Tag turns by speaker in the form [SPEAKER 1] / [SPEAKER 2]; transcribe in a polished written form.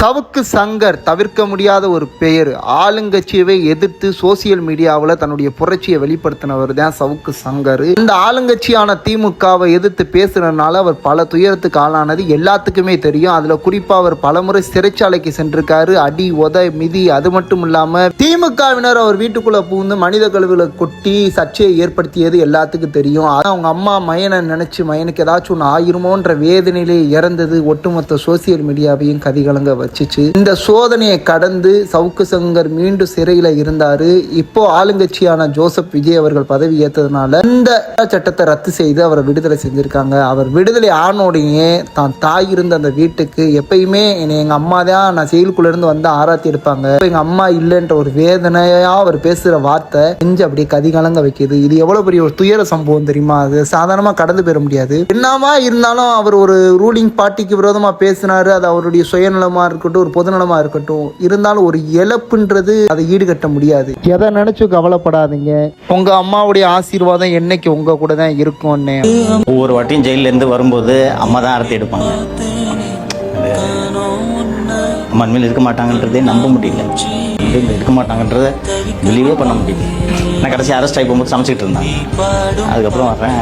[SPEAKER 1] சவுக்கு சங்கர் தவிர்க்க முடியாத ஒரு பெயர். ஆளுங்கட்சியவே எதிர்த்து சோசியல் மீடியாவில் தன்னுடைய புரட்சியை வெளிப்படுத்தினவர் தான் சவுக்கு சங்கர். இந்த ஆளுங்கட்சியான திமுகவை எதிர்த்து பேசுறதுனால அவர் பல துயரத்துக்கு ஆளானது எல்லாத்துக்குமே தெரியும். அதுல குறிப்பா அவர் பலமுறை சிறைச்சாலைக்கு சென்றிருக்காரு. அடி உத மிதி. அது மட்டும் இல்லாம திமுகவினர் அவர் வீட்டுக்குள்ள புகுந்து மனித கழிவுகளை கொட்டி சர்ச்சையை ஏற்படுத்தியது எல்லாத்துக்கும் தெரியும். அவங்க அம்மா மயனை நினைச்சு மயனுக்கு ஏதாச்சும் ஒன்று ஆயிருமோன்ற வேதனையிலே இறந்தது ஒட்டுமொத்த சோசியல் மீடியாவையும் கதிகலங்க வச்சுச்சு. இந்த சோதனையை கடந்து சவுக்கு சங்கர் மீண்டும் சிறையில இருந்தாரு. இப்போ ஆளுங்கட்சியான ஜோசப் விஜய் அவர்கள் பதவி ஏற்றதுனால இந்த சட்டத்தை ரத்து செய்து அவரை விடுதலை செஞ்சிருக்காங்க. அவர் விடுதலை ஆனோடையே தான் தாய் இருந்த அந்த வீட்டுக்கு எப்பயுமே எங்க அம்மா தான் நான் செயலுக்குள்ள இருந்து வந்து ஆராத்தி எடுப்பாங்க, எங்க அம்மா இல்லைன்ற ஒரு வேதனையா அவர் பேசுற வார்த்தை நெஞ்சு அப்படியே கதிகலங்க வைக்குது. இது எவ்வளவு பெரிய ஒரு துயர சம்பவம் தெரியுமா? அது சாதாரணமா கடந்து பெற முடியாது. என்னமா இருந்தாலும் அவர் ஒரு ரூலிங் பார்ட்டிக்கு விரோதமா பேசினாரு. அது அவருடைய சுயநலமா இருக்கட்டும், ஒரு பொதுநலமா இருக்கட்டும், இருந்தாலும் ஒரு இழப்புன்றது அதை ஈடுகட்ட முடியாது. எதை நினைச்சு கவலைப்படாதீங்க. உங்க அம்மாவுடைய ஆசீர்வாதம் என்னைக்கு உங்க கூட தான் இருக்கும்னு.
[SPEAKER 2] ஒவ்வொரு வாட்டியும் ஜெயில இருந்து வரும்போது அம்மா தான் அரத்தி எடுப்பாங்க. அம்மா இனிமேல் இருக்க மாட்டாங்கன்றதே நம்ப முடியல, இருக்க மாட்டாங்கன்றத பிலீவே பண்ண முடியல. நான் கடைசி அரெஸ்ட் ஆகி போகும்போது சமைச்சிக்கிட்டு இருந்தேன். அதுக்கப்புறம் வர்றேன்,